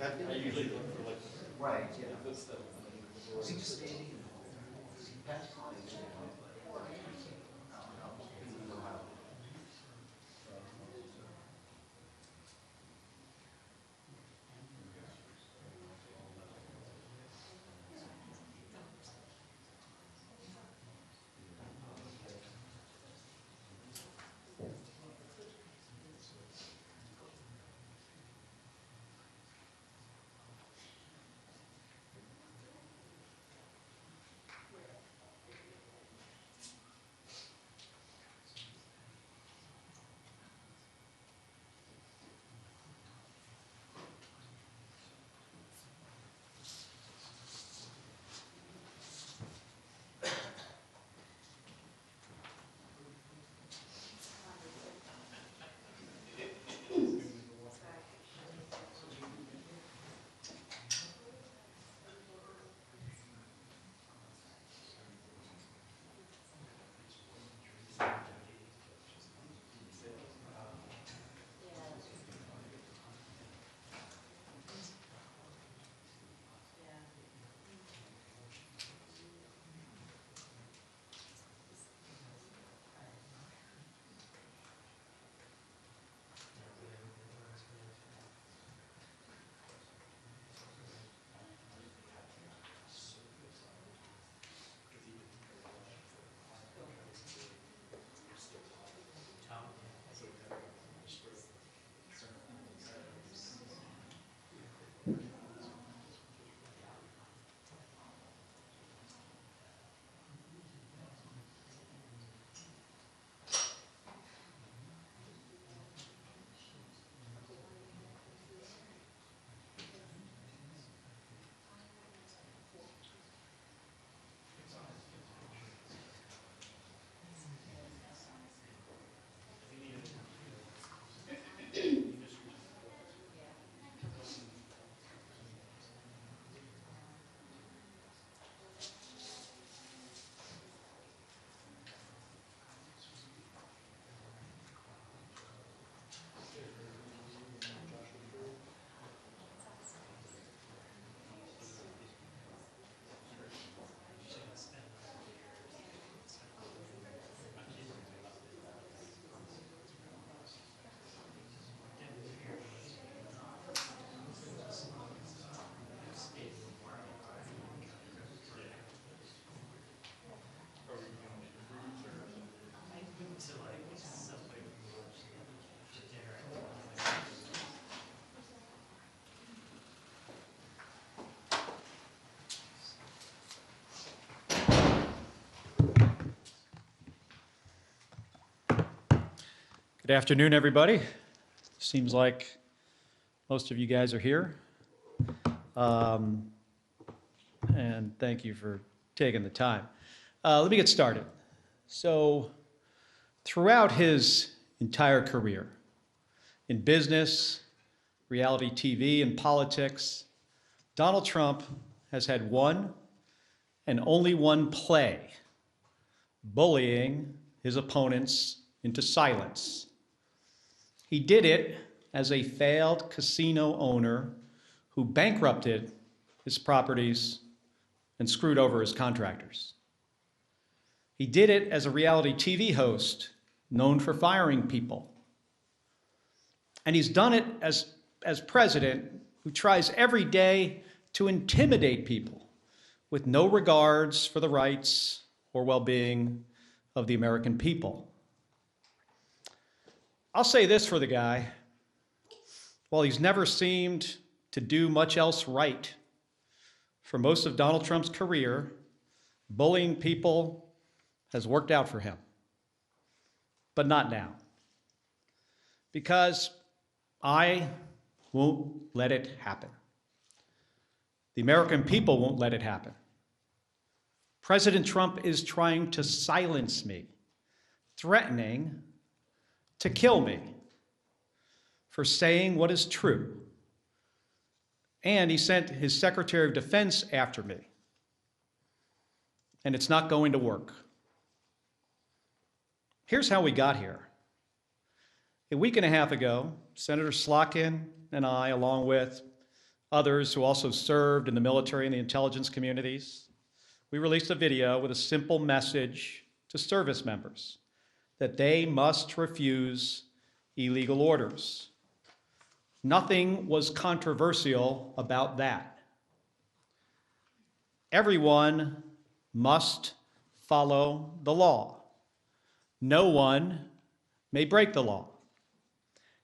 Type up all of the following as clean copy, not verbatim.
I usually look for like Right, yeah. footsteps. Was he just standing? Was he passed by? Good afternoon, everybody. Seems like most of you guys are here. And thank you for taking the time. Let me get started. So, throughout his entire career, in business, reality TV, and politics, Donald Trump has had one and only one play: bullying his opponents into silence. He did it as a failed casino owner who bankrupted his properties and screwed over his contractors. He did it as a reality TV host known for firing people. And he's done it as president who tries every day to intimidate people with no regards for the rights or well-being of the American people. I'll say this for the guy: while he's never seemed to do much else right, for most of Donald Trump's career, bullying people has worked out for him. But not now. Because I won't let it happen. The American people won't let it happen. President Trump is trying to silence me, threatening to kill me for saying what is true. And he sent his Secretary of Defense after me. And it's not going to work. Here's how we got here. A week and a half ago, Senator Slotkin and I, along with others who also served in the military and the intelligence communities, we released a video with a simple message to service members that they must refuse illegal orders. Nothing was controversial about that. Everyone must follow the law. No one may break the law.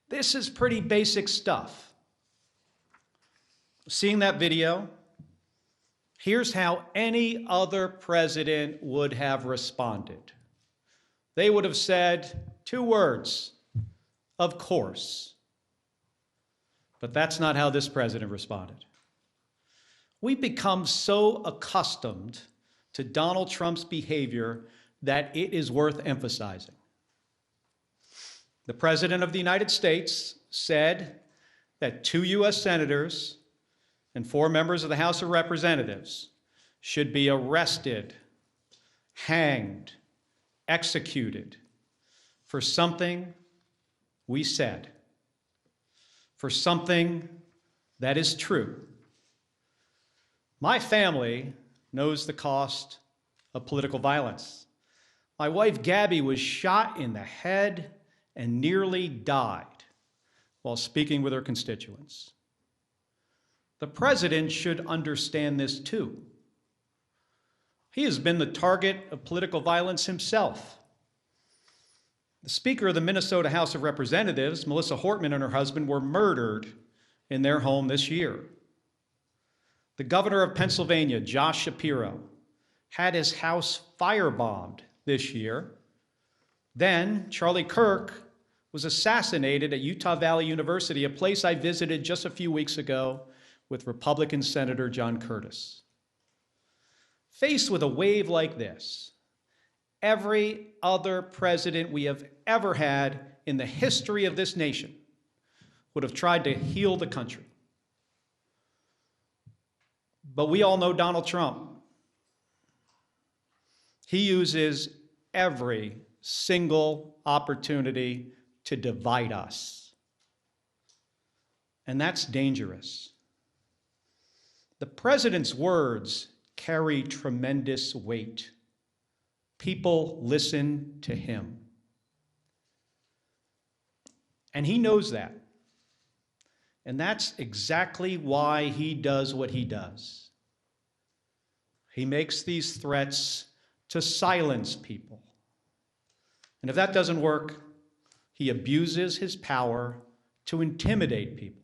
This is pretty basic stuff. Seeing that video, here's how any other president would have responded. They would have said 2 words, "Of course." But that's not how this president responded. We've become so accustomed to Donald Trump's behavior that it is worth emphasizing. The President of the United States said that 2 U.S. senators and 4 members of the House of Representatives should be arrested, hanged, executed for something we said, for something that is true. My family knows the cost of political violence. My wife, Gabby, was shot in the head and nearly died while speaking with her constituents. The president should understand this too. He has been the target of political violence himself. The Speaker of the Minnesota House of Representatives, Melissa Hortman, and her husband were murdered in their home this year. The governor of Pennsylvania, Josh Shapiro, had his house firebombed this year. Then Charlie Kirk was assassinated at Utah Valley University, a place I visited just a few weeks ago with Republican Senator John Curtis. Faced with a wave like this, every other president we have ever had in the history of this nation would have tried to heal the country. But we all know Donald Trump. He uses every single opportunity to divide us. And that's dangerous. The president's words carry tremendous weight. People listen to him. And he knows that. And that's exactly why he does what he does. He makes these threats to silence people. And if that doesn't work, he abuses his power to intimidate people.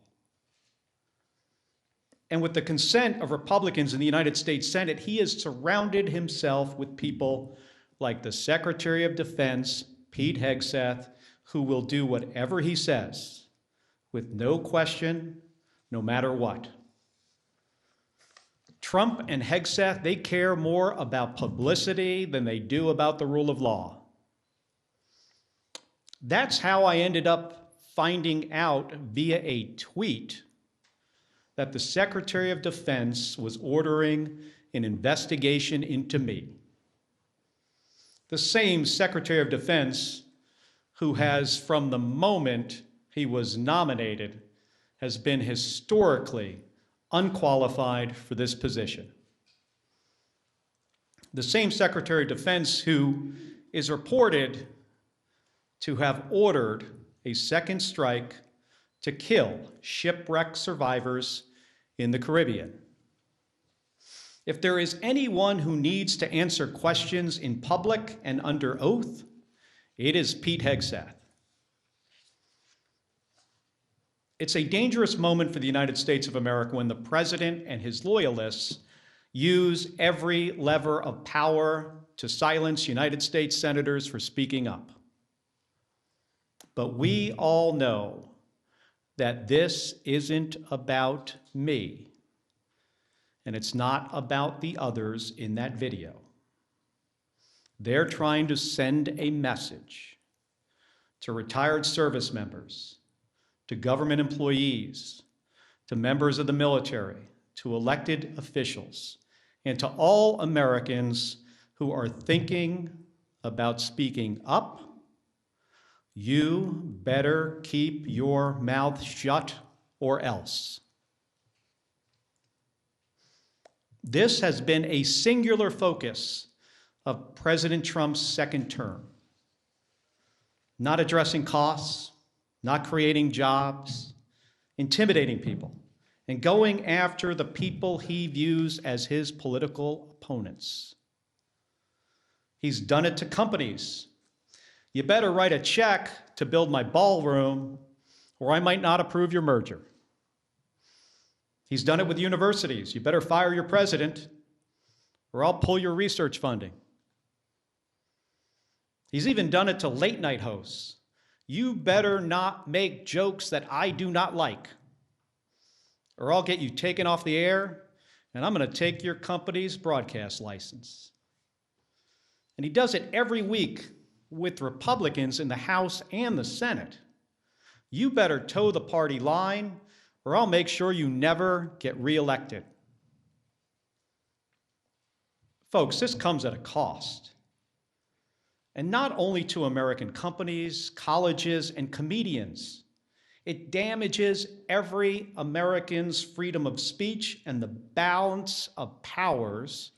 And with the consent of Republicans in the United States Senate, he has surrounded himself with people like the Secretary of Defense, Pete Hegseth, who will do whatever he says with no question, no matter what. Trump and Hegseth, they care more about publicity than they do about the rule of law. That's how I ended up finding out via a tweet that the Secretary of Defense was ordering an investigation into me. The same Secretary of Defense who has, from the moment he was nominated, has been historically unqualified for this position. The same Secretary of Defense who is reported to have ordered a second strike to kill shipwreck survivors in the Caribbean. If there is anyone who needs to answer questions in public and under oath, it is Pete Hegseth. It's a dangerous moment for the United States of America when the president and his loyalists use every lever of power to silence United States senators for speaking up. But we all know that this isn't about me, and it's not about the others in that video. They're trying to send a message to retired service members, to government employees, to members of the military, to elected officials, and to all Americans who are thinking about speaking up. You better keep your mouth shut or else. This has been a singular focus of President Trump's second term. Not addressing costs, not creating jobs, intimidating people, and going after the people he views as his political opponents. He's done it to companies. You better write a check to build my ballroom, or I might not approve your merger. He's done it with universities. You better fire your president, or I'll pull your research funding. He's even done it to late night hosts. You better not make jokes that I do not like, or I'll get you taken off the air, and I'm going to take your company's broadcast license. And he does it every week with Republicans in the House and the Senate. You better toe the party line, or I'll make sure you never get reelected. Folks, this comes at a cost. And not only to American companies, colleges, and comedians. It damages every American's freedom of speech and the balance of powers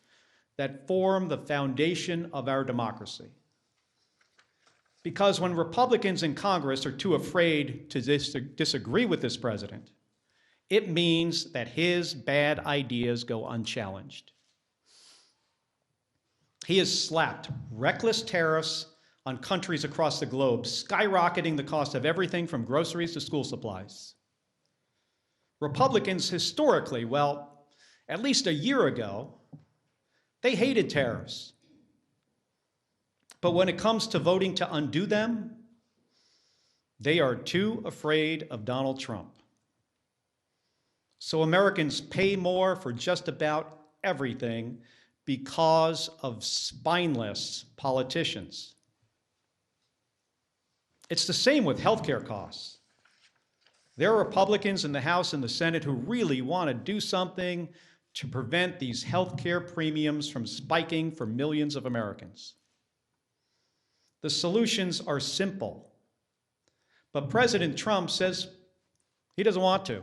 that form the foundation of our democracy. Because when Republicans in Congress are too afraid to disagree with this president, it means that his bad ideas go unchallenged. He has slapped reckless tariffs on countries across the globe, skyrocketing the cost of everything from groceries to school supplies. Republicans historically, well, at least a year ago, they hated tariffs. But when it comes to voting to undo them, they are too afraid of Donald Trump. So Americans pay more for just about everything because of spineless politicians. It's the same with healthcare costs. There are Republicans in the House and the Senate who really want to do something to prevent these healthcare premiums from spiking for millions of Americans. The solutions are simple, but President Trump says he doesn't want to,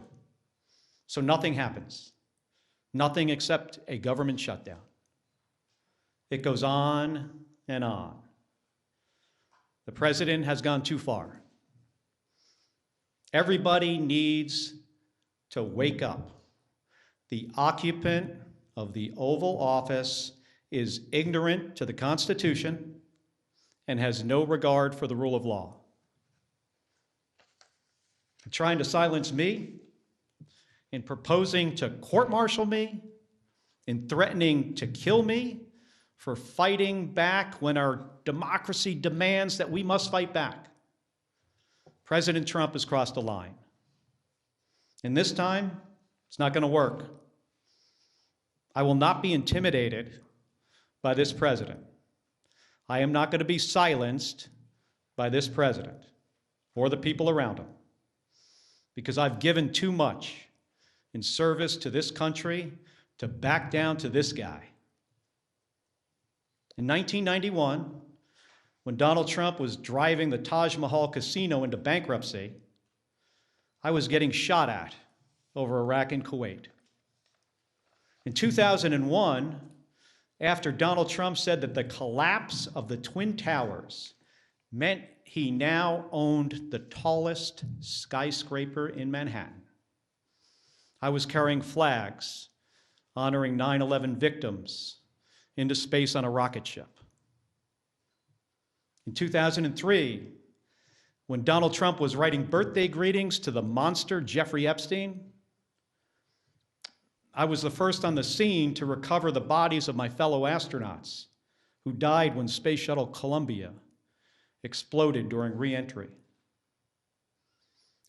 so nothing happens. Nothing except a government shutdown. It goes on and on. The president has gone too far. Everybody needs to wake up. The occupant of the Oval Office is ignorant to the Constitution and has no regard for the rule of law. In trying to silence me, in proposing to court-martial me, in threatening to kill me, for fighting back when our democracy demands that we must fight back. President Trump has crossed a line. And this time, it's not going to work. I will not be intimidated by this president. I am not going to be silenced by this president or the people around him, because I've given too much in service to this country to back down to this guy. In 1991, when Donald Trump was driving the Taj Mahal casino into bankruptcy, I was getting shot at over Iraq and Kuwait. In 2001, after Donald Trump said that the collapse of the Twin Towers meant he now owned the tallest skyscraper in Manhattan, I was carrying flags honoring 9/11 victims into space on a rocket ship. In 2003, when Donald Trump was writing birthday greetings to the monster Jeffrey Epstein, I was the first on the scene to recover the bodies of my fellow astronauts who died when Space Shuttle Columbia exploded during re-entry.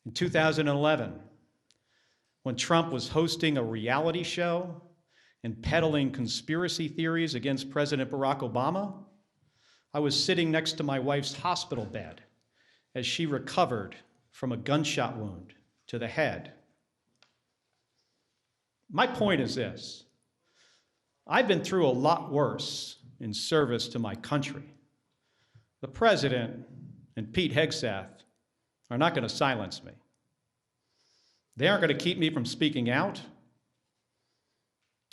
In 2011, when Trump was hosting a reality show and peddling conspiracy theories against President Barack Obama, I was sitting next to my wife's hospital bed as she recovered from a gunshot wound to the head. My point is this: I've been through a lot worse in service to my country. The president and Pete Hegseth are not going to silence me. They aren't going to keep me from speaking out.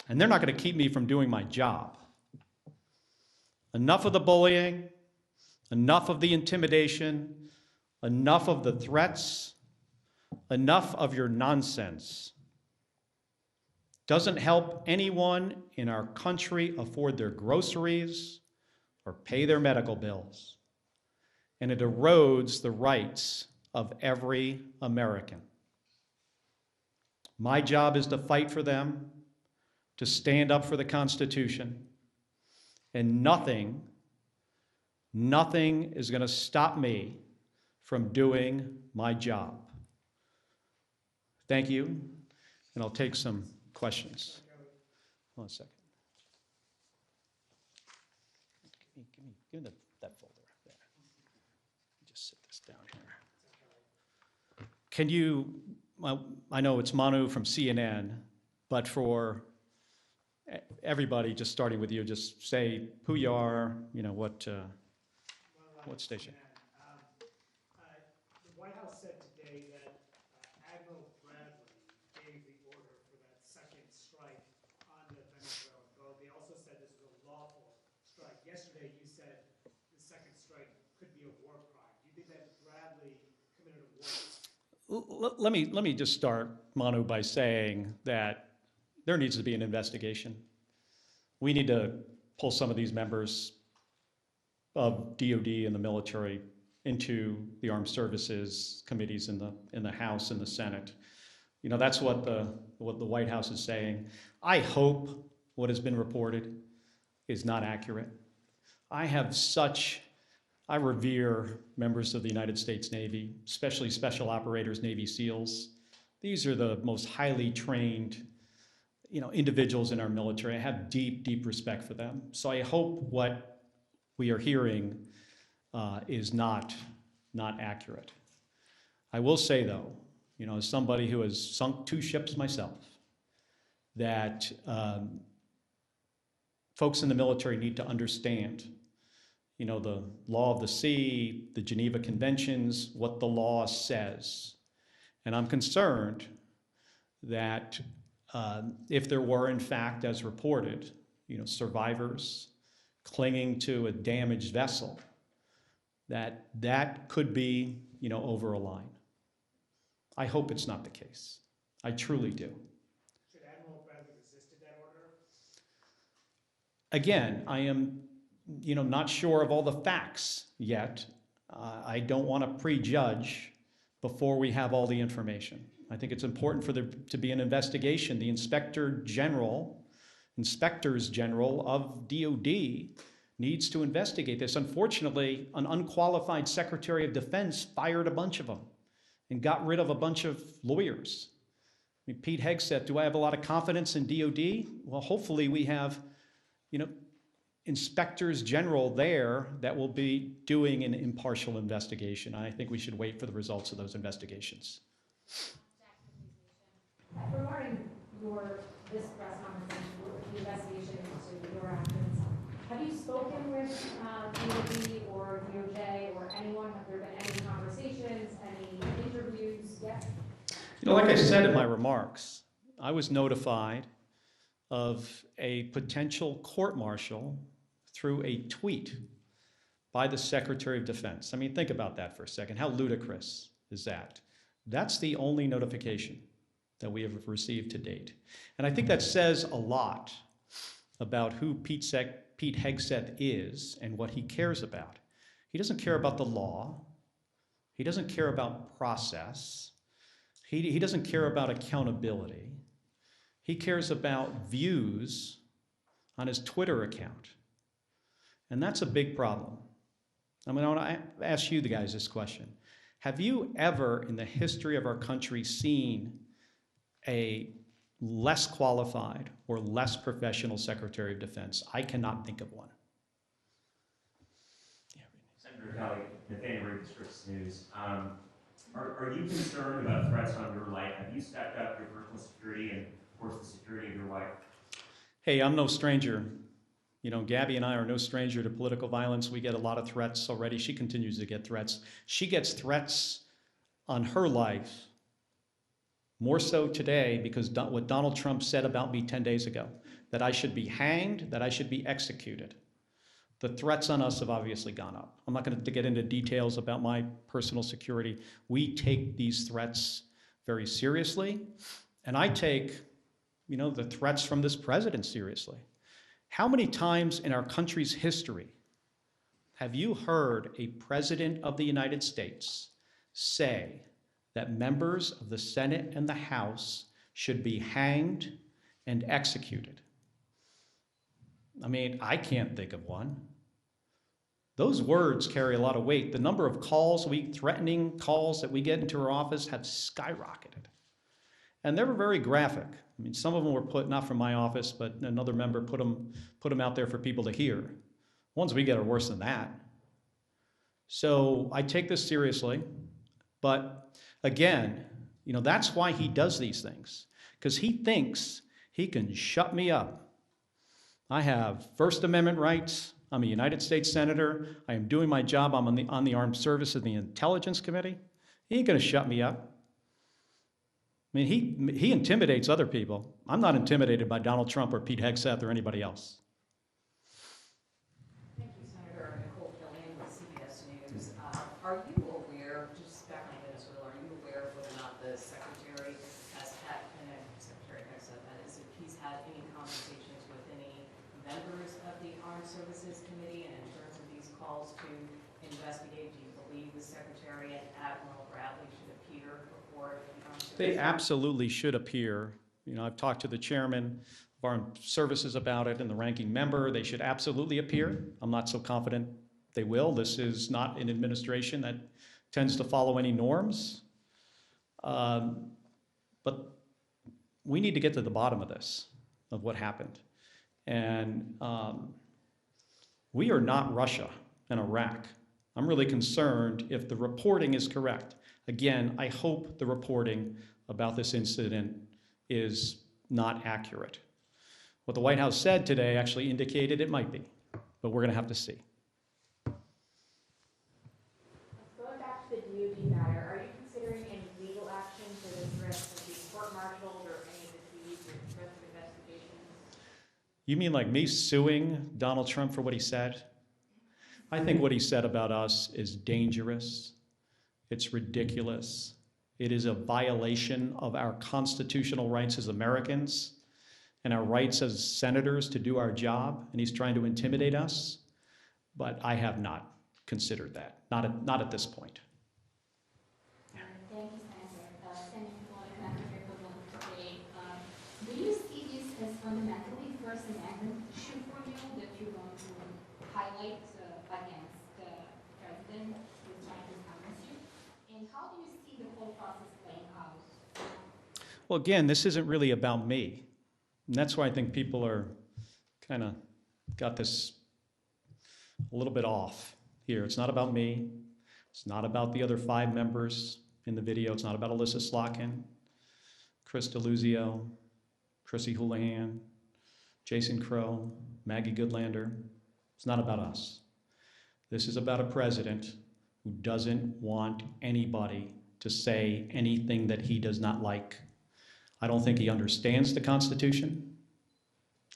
And they're not going to keep me from doing my job. Enough of the bullying, enough of the intimidation, enough of the threats, enough of your nonsense. Doesn't help anyone in our country afford their groceries or pay their medical bills. And it erodes the rights of every American. My job is to fight for them, to stand up for the Constitution, and nothing is going to stop me from doing my job. Thank you, and I'll take some questions. Hold on a second. Give me that folder there. Just sit this down here. Can you, well, I know it's Manu from CNN, but for everybody, just starting with you, just say who you are, you know, what station. The White House said today that Admiral Bradley gave the order for that second strike on the Venezuelan boat. They also said this was a lawful strike. Yesterday, you said the second strike could be a war crime. Do you think that Bradley committed a war crime? Let me just start, Manu, by saying that there needs to be an investigation. We need to pull some of these members of DOD and the military into the armed services committees in the House and the Senate. You know, that's what the White House is saying. I hope what has been reported is not accurate. I revere members of the United States Navy, especially special operators, Navy SEALs. These are the most highly trained, you know, individuals in our military. I have deep, deep respect for them. So I hope what we are hearing is not accurate. I will say, though, you know, as somebody who has sunk 2 ships myself, that folks in the military need to understand, you know, the law of the sea, the Geneva Conventions, what the law says. And I'm concerned that if there were, in fact, as reported, you know, survivors clinging to a damaged vessel, that could be, you know, over a line. I hope it's not the case. I truly do. Should Admiral Bradley resisted that order? Again, I am, you know, not sure of all the facts yet. I don't want to prejudge before we have all the information. I think it's important for there to be an investigation. The inspectors general of DOD needs to investigate this. Unfortunately, an unqualified Secretary of Defense fired a bunch of them and got rid of a bunch of lawyers. I mean, Pete Hegseth, do I have a lot of confidence in DOD? Well, hopefully we have, you know, inspectors general there that will be doing an impartial investigation. I think we should wait for the results of those investigations. Regarding this press conference, the investigation into your actions, have you spoken with DOD or DOJ or anyone? Have there been any conversations, any interviews yet? You know, like I said in my remarks, I was notified of a potential court-martial through a tweet by the Secretary of Defense. I mean, think about that for a second. How ludicrous is that? That's the only notification that we have received to date. And I think that says a lot about who Pete Hegseth is and what he cares about. He doesn't care about the law. He doesn't care about process. He doesn't care about accountability. He cares about views on his Twitter account. And that's a big problem. I mean, I want to ask you guys this question. Have you ever in the history of our country seen a less qualified or less professional Secretary of Defense? I cannot think of one. Senator Kelly, Nathaniel Reed, Scripps News. Are you concerned about threats on your life? Have you stepped up your personal security and, of course, the security of your wife? Hey, I'm no stranger. You know, Gabby and I are no stranger to political violence. We get a lot of threats already. She continues to get threats. She gets threats on her life more so today because what Donald Trump said about me 10 days ago. that I should be hanged, that I should be executed. The threats on us have obviously gone up. I'm not going to get into details about my personal security. We take these threats very seriously, and I take, the threats from this president seriously. How many times in our country's history have you heard a president of the United States say that members of the Senate and the House should be hanged and executed? I mean, I can't think of one. Those words carry a lot of weight. The number of threatening calls that we get into our office have skyrocketed. And they were very graphic. I mean, some of them were put, not from my office, but another member put them out there for people to hear. Ones we get are worse than that. So I take this seriously, but again, that's why he does these things, because he thinks he can shut me up. I have First Amendment rights. I'm a United States Senator. I am doing my job. I'm on the Armed Services and the Intelligence Committee. He ain't gonna shut me up. I mean, he intimidates other people. I'm not intimidated by Donald Trump or Pete Hegseth or anybody else. Thank you, Senator Nicole Killian with CBS News. Are you aware, just back on Venezuela, are you aware of whether or not the Secretary has had, Secretary Hegseth, that is, if he's had any conversations with any members of the Armed Services Committee, and in terms of these calls to investigate, do you believe the Secretary and Admiral Bradley should appear before the Armed Services? They absolutely should appear. I've talked to the chairman of Armed Services about it and the ranking member. They should absolutely appear. I'm not so confident they will. This is not an administration that tends to follow any norms. But we need to get to the bottom of this, of what happened. And we are not Russia and Iraq. I'm really concerned if the reporting is correct. Again, I hope the reporting about this incident is not accurate. What the White House said today actually indicated it might be, but we're going to have to see. Going back to the DOD matter, are you considering any legal action for this risk of being court-martialed or any of the fees or risk of investigations? You mean like me suing Donald Trump for what he said? I think what he said about us is dangerous. It's ridiculous. It is a violation of our constitutional rights as Americans and our rights as senators to do our job, and he's trying to intimidate us. But I have not considered that, not at this point. Thank you, Senator. Senator today. Do you see this as fundamentally First Amendment issue for you that you want to highlight against the president who's trying to silence you? And how do you see the whole process playing out? Well, again, this isn't really about me. And that's why I think people are kind of got this a little bit off here. It's not about me. It's not about the other 5 members in the video. It's not about Alyssa Slotkin, Chris DeLuzio, Chrissy Houlihan, Jason Crow, Maggie Goodlander. It's not about us. This is about a president who doesn't want anybody to say anything that he does not like. I don't think he understands the Constitution.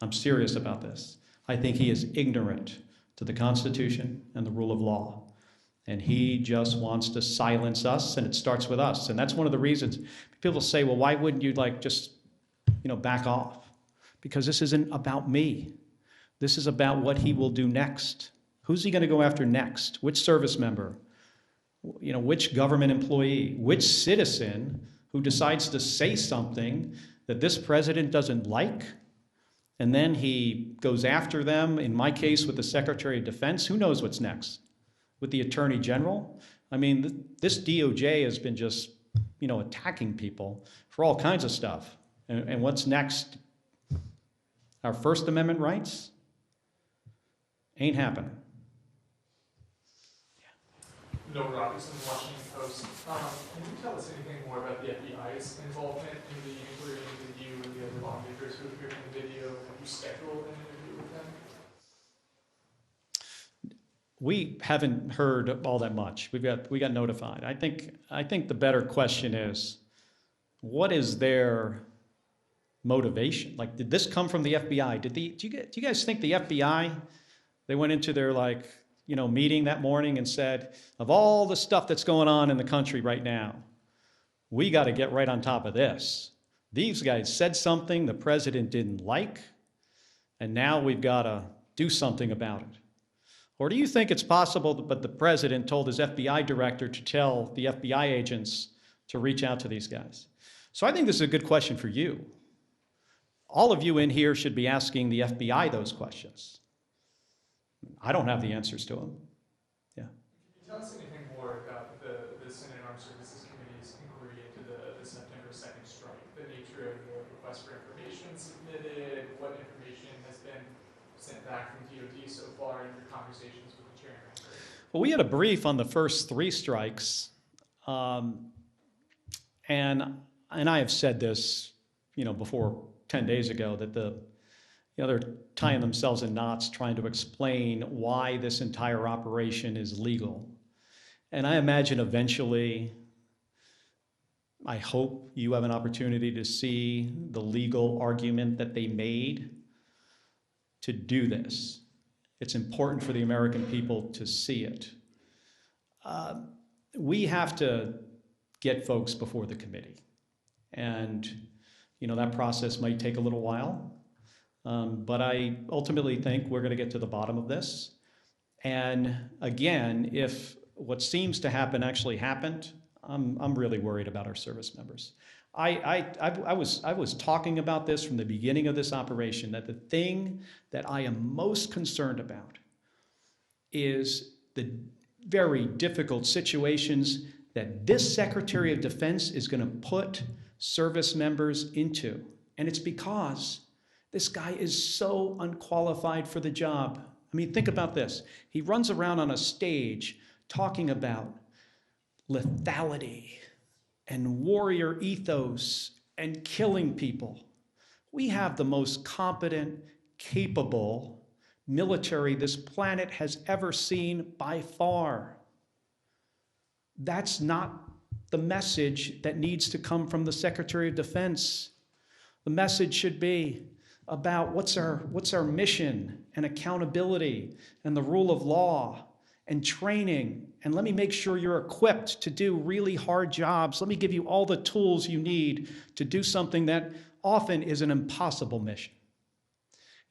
I'm serious about this. I think he is ignorant to the Constitution and the rule of law. And he just wants to silence us, and it starts with us. And that's one of the reasons people say, well, why wouldn't you just back off? Because this isn't about me. This is about what he will do next. Who's he going to go after next? Which service member? Which government employee? Which citizen who decides to say something that this president doesn't like, and then he goes after them, in my case with the Secretary of Defense? Who knows what's next? With the Attorney General? I mean, this DOJ has been just, attacking people for all kinds of stuff. And what's next? Our First Amendment rights? Ain't happening. Noah Robinson, Washington Post. Can you tell us anything more about the FBI's involvement in the inquiry into you and the other lawmakers who appeared in the video? Have you scheduled an interview with them? We haven't heard all that much. We got notified. I think the better question is, what is their motivation. Like, did this come from the FBI? Do you guys think the FBI, they went into their meeting that morning and said, of all the stuff that's going on in the country right now, we got to get right on top of this. These guys said something the president didn't like, and now we've got to do something about it. Or do you think it's possible that the president told his FBI director to tell the FBI agents to reach out to these guys? So I think this is a good question for you. All of you in here should be asking the FBI those questions. I don't have the answers to them. Yeah. Can you tell us anything more about the Senate Armed Services Committee's inquiry into the September 2nd strike, the nature of the request for information submitted, what information has been sent back from DOD so far in your conversations with the chairman? Well, we had a brief on the first 3 strikes, and I have said this, before 10 days ago, that they're tying themselves in knots trying to explain why this entire operation is legal. And I imagine eventually, I hope you have an opportunity to see the legal argument that they made to do this. It's important for the American people to see it. We have to get folks before the committee. And, that process might take a little while. But I ultimately think we're going to get to the bottom of this. And again, if what seems to happen actually happened, I'm really worried about our service members. I was talking about this from the beginning of this operation, that the thing that I am most concerned about is the very difficult situations that this Secretary of Defense is going to put service members into. And it's because this guy is so unqualified for the job. I mean, think about this. He runs around on a stage talking about lethality and warrior ethos and killing people. We have the most competent, capable military this planet has ever seen by far. That's not the message that needs to come from the Secretary of Defense. The message should be about what's our mission and accountability and the rule of law and training. And let me make sure you're equipped to do really hard jobs. Let me give you all the tools you need to do something that often is an impossible mission.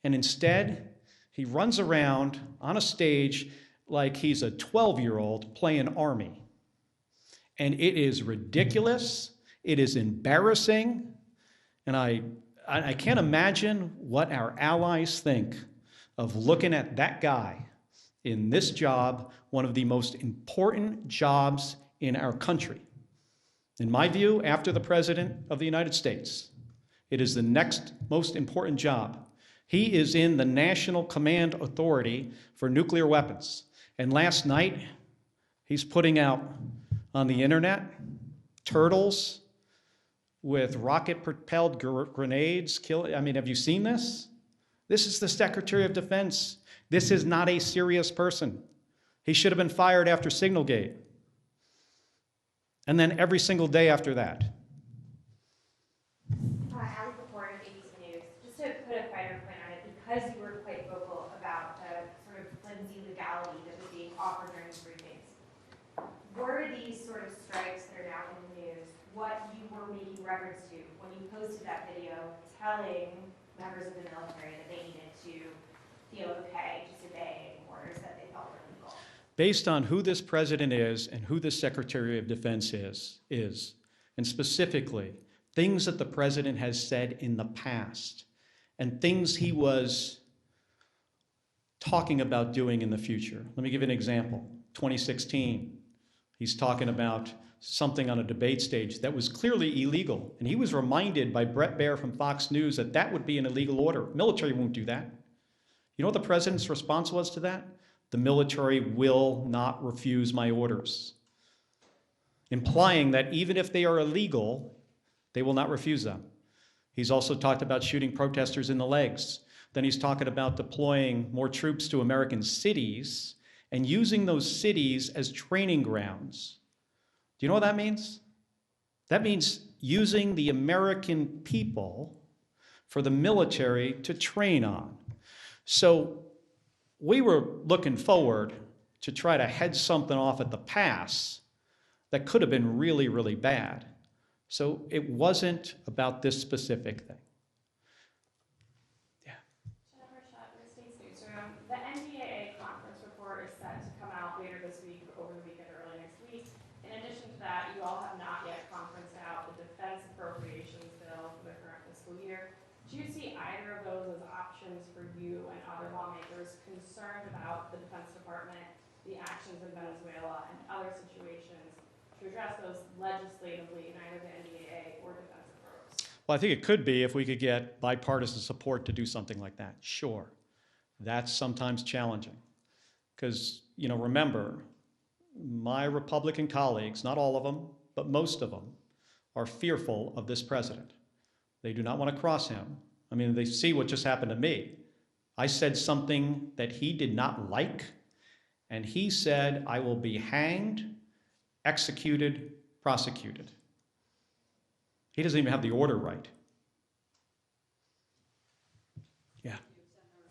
And instead, he runs around on a stage like he's a 12-year-old playing Army. And it is ridiculous. It is embarrassing. And I can't imagine what our allies think of looking at that guy in this job, one of the most important jobs in our country. In my view, after the President of the United States, it is the next most important job. He is in the National Command Authority for Nuclear Weapons. And last night, he's putting out on the internet turtles with rocket-propelled grenades. Have you seen this? This is the Secretary of Defense. This is not a serious person. He should have been fired after Signalgate. And then every single day after that. As reported in ABC News, just to put a finer point on it, because you were quite vocal about the sort of flimsy legality that was being offered during the briefings, were these sort of strikes that are now in the news what you were making reference to when you posted that video telling members of the military that they needed to feel okay disobeying orders that they felt were illegal? Based on who this president is and who this Secretary of Defense is, and specifically things that the president has said in the past and things he was talking about doing in the future. Let me give you an example. 2016, he's talking about something on a debate stage that was clearly illegal. And he was reminded by Brett Baer from Fox News that that would be an illegal order. Military won't do that. You know what the president's response was to that? The military will not refuse my orders. Implying that even if they are illegal, they will not refuse them. He's also talked about shooting protesters in the legs. Then he's talking about deploying more troops to American cities and using those cities as training grounds. Do you know what that means? That means using the American people for the military to train on. So we were looking forward to try to head something off at the pass that could have been really, really bad. So it wasn't about this specific thing. Jennifer Schatt with State's Newsroom. The NDAA conference report is set to come out later this week, over the weekend, or early next week. In addition to that, you all have not yet conferenced out the defense appropriations bill for the current fiscal year. Do you see either of those as options for you and other lawmakers concerned about the Defense Department, the actions in Venezuela, and other situations to address those legislatively in either the NDAA or defense approach? Well, I think it could be if we could get bipartisan support to do something like that. Sure. That's sometimes challenging. Because, remember, my Republican colleagues, not all of them, but most of them, are fearful of this president. They do not want to cross him. I mean, they see what just happened to me. I said something that he did not like, and he said, I will be hanged, executed, prosecuted. He doesn't even have the order right. Yeah.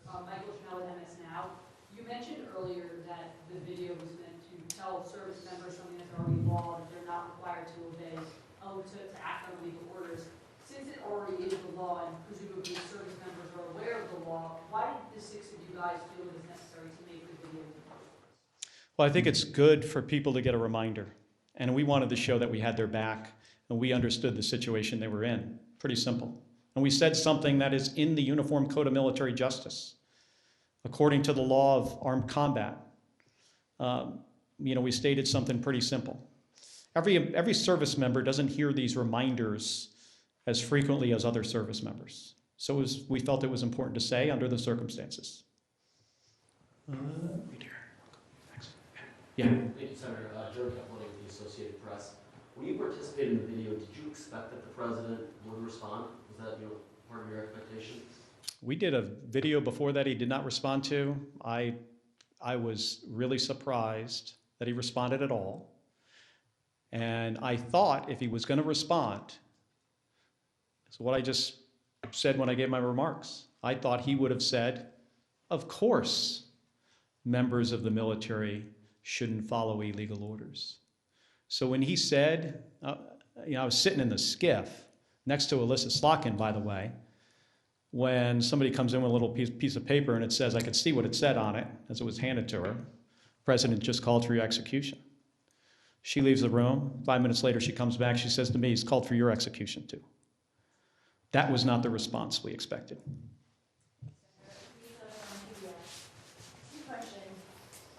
Michael Chanel with MS Now. You mentioned earlier that the video was meant to tell service members something that's already law, that they're not required to obey, to act on legal orders. Since it already is the law, and presumably service members are aware of the law, why did the six of you guys feel it was necessary to make the video in the first place? Well, I think it's good for people to get a reminder. And we wanted to show that we had their back and we understood the situation they were in. Pretty simple. And we said something that is in the Uniform Code of Military Justice. According to the law of armed combat, we stated something pretty simple. Every service member doesn't hear these reminders as frequently as other service members. So we felt it was important to say under the circumstances. Yeah. Thank you, Senator. Joe Capote with the Associated Press. When you participated in the video, did you expect that the president would respond? Was that part of your expectation? We did a video before that he did not respond to. I was really surprised that he responded at all. And I thought if he was going to respond, so what I just said when I gave my remarks, I thought he would have said, of course, members of the military shouldn't follow illegal orders. So when he said, I was sitting in the skiff next to Alyssa Slotkin, by the way, when somebody comes in with a little piece of paper and it says, I could see what it said on it as it was handed to her, President just called for your execution. She leaves the room. 5 minutes later, she comes back. She says to me, he's called for your execution too. That was not the response we expected. Two questions.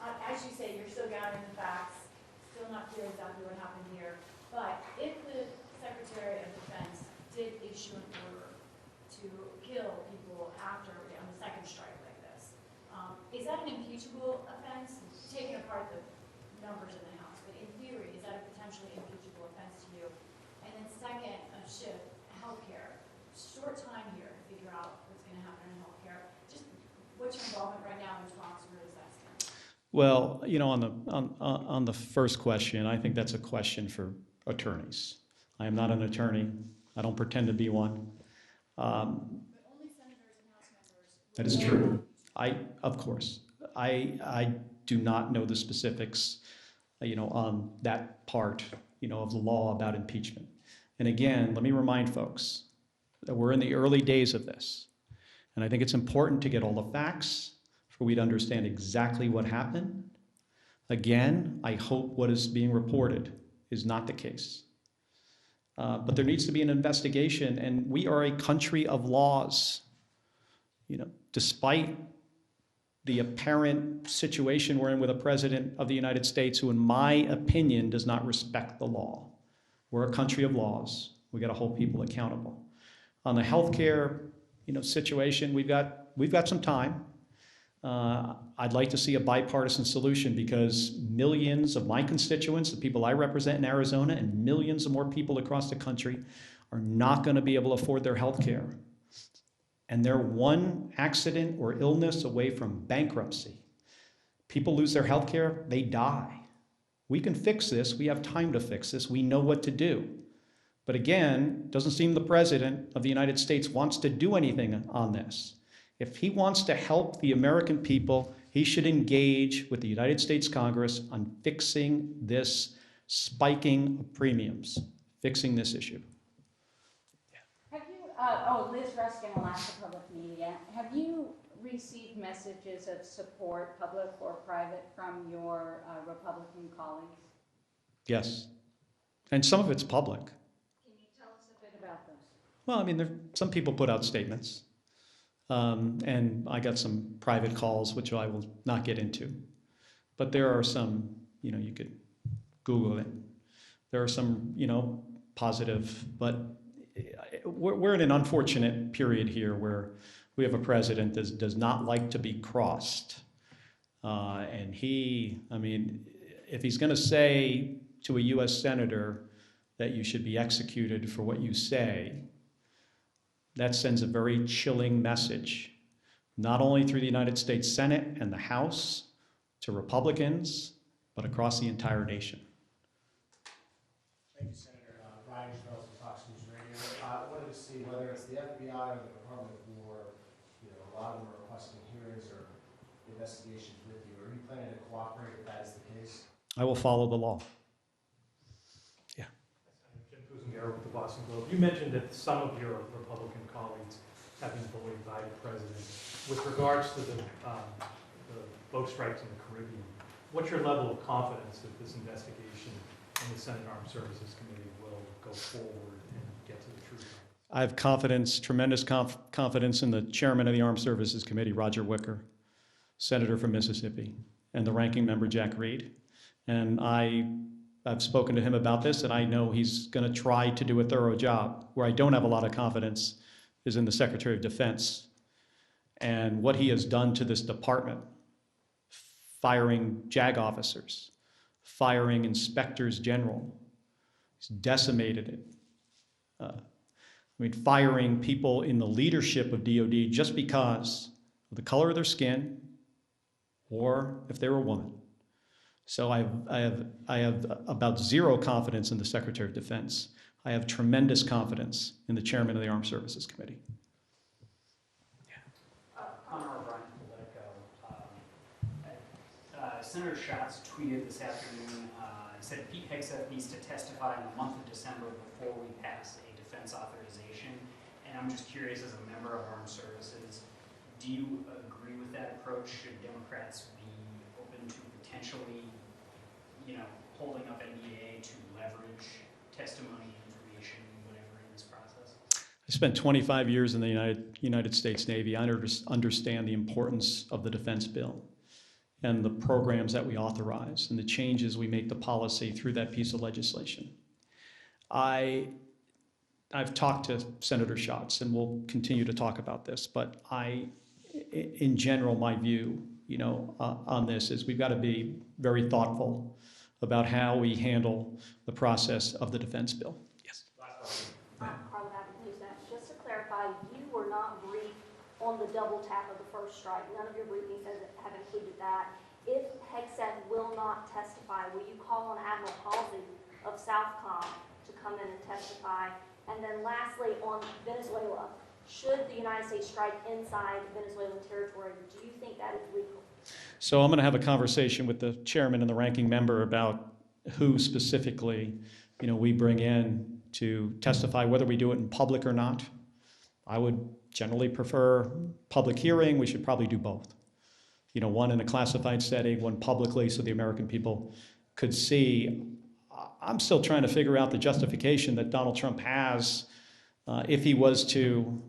As you say, you're still gathering the facts, still not clear exactly what happened here. But if the Secretary of Defense did issue an order to kill people after on the second strike like this, is that an impeachable offense? Taking apart the numbers in the House, but in theory, is that a potentially impeachable offense to you? And then second, shift, healthcare. Short time here to figure out what's going to happen in healthcare. Just what's your involvement right now in the talks? Where does that stand? Well, on the first question, I think that's a question for attorneys. I am not an attorney. I don't pretend to be one. But only senators and House members. That is true. Of course. I do not know the specifics, on that part, of the law about impeachment. And again, let me remind folks that we're in the early days of this. And I think it's important to get all the facts for we to understand exactly what happened. Again, I hope what is being reported is not the case. But there needs to be an investigation, and we are a country of laws. Despite the apparent situation we're in with a president of the United States who, in my opinion, does not respect the law. We're a country of laws. We got to hold people accountable. On the healthcare, situation, we've got some time. I'd like to see a bipartisan solution because millions of my constituents, the people I represent in Arizona, and millions of more people across the country are not going to be able to afford their health care. And they're one accident or illness away from bankruptcy. People lose their health care, they die. We can fix this. We have time to fix this. We know what to do. But again, it doesn't seem the President of the United States wants to do anything on this. If he wants to help the American people, he should engage with the United States Congress on fixing this spiking of premiums, fixing this issue. Have you, Liz Ruskin, Alaska Public Media, have you received messages of support, public or private, from your Republican colleagues? Yes. And some of it's public. Can you tell us a bit about those? Well, I mean, some people put out statements. And I got some private calls, which I will not get into. But there are some, you could Google it. There are some, positive, but we're in an unfortunate period here where we have a president that does not like to be crossed. And if he's going to say to a U.S. senator that you should be executed for what you say, that sends a very chilling message, not only through the United States Senate and the House to Republicans, but across the entire nation. Thank you, Senator. Ryan Charles from Fox News Radio. I wanted to see whether it's the FBI or the Department of War, a lot of them are requesting hearings or investigations with you. Are you planning to cooperate if that is the case? I will follow the law. With the Boston Globe. You mentioned that some of your Republican colleagues have been bullied by the president. With regards to the boat strikes in the Caribbean, what's your level of confidence that this investigation in the Senate Armed Services Committee will go forward and get to the truth? I have confidence, tremendous confidence in the chairman of the Armed Services Committee, Roger Wicker, senator from Mississippi, and the ranking member, Jack Reed. And I've spoken to him about this, and I know he's going to try to do a thorough job. Where I don't have a lot of confidence is in the Secretary of Defense and what he has done to this department, firing JAG officers, firing inspectors general. He's decimated it. Firing people in the leadership of DOD just because of the color of their skin or if they were a woman. So I have about zero confidence in the Secretary of Defense. I have tremendous confidence in the chairman of the Armed Services Committee. Connor O'Brien, Politico. Senator Schatz tweeted this afternoon, he said Pete Hegseth needs to testify in the month of December before we pass a defense authorization. And I'm just curious, as a member of Armed Services, do you agree with that approach? Should Democrats be open to potentially holding up NDA to leverage testimony, information, whatever in this process? I spent 25 years in the United States Navy. I understand the importance of the defense bill and the programs that we authorize and the changes we make to policy through that piece of legislation. I've talked to Senator Schatz, and we'll continue to talk about this, but in general, my view, on this is we've got to be very thoughtful about how we handle the process of the defense bill. Yes. Just to clarify, you were not briefed on the double tap of the first strike. None of your briefings have included that. If Hegseth will not testify, will you call on Admiral Halsey of Southcom to come in and testify? And then lastly, on Venezuela, should the United States strike inside Venezuelan territory, do you think that is legal? So I'm going to have a conversation with the chairman and the ranking member about who specifically, we bring in to testify, whether we do it in public or not. I would generally prefer public hearing. We should probably do both. One in a classified setting, one publicly, so the American people could see. I'm still trying to figure out the justification that Donald Trump has if he was to,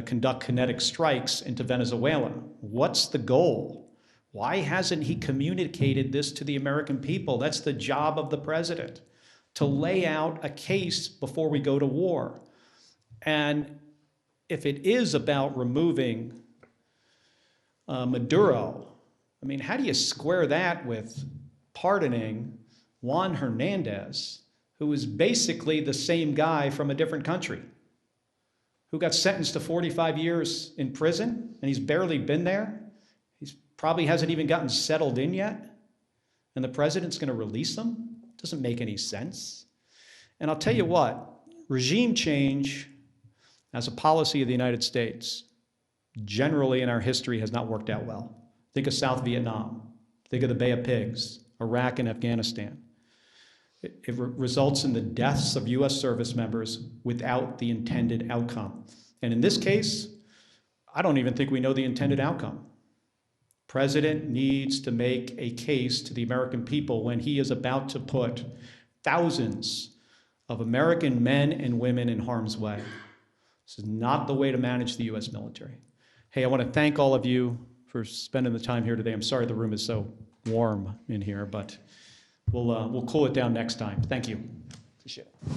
conduct kinetic strikes into Venezuela. What's the goal? Why hasn't he communicated this to the American people? That's the job of the president, to lay out a case before we go to war. And if it is about removing Maduro, how do you square that with pardoning Juan Hernandez, who is basically the same guy from a different country, who got sentenced to 45 years in prison, and he's barely been there? He's probably hasn't even gotten settled in yet, and the president's going to release him? Doesn't make any sense. And I'll tell you what, regime change as a policy of the United States generally in our history has not worked out well. Think of South Vietnam. Think of the Bay of Pigs, Iraq and Afghanistan. It results in the deaths of U.S. service members without the intended outcome. And in this case, I don't even think we know the intended outcome. President needs to make a case to the American people when he is about to put thousands of American men and women in harm's way. This is not the way to manage the U.S. military. Hey, I want to thank all of you for spending the time here today. I'm sorry the room is so warm in here, but we'll cool it down next time. Thank you. Appreciate it.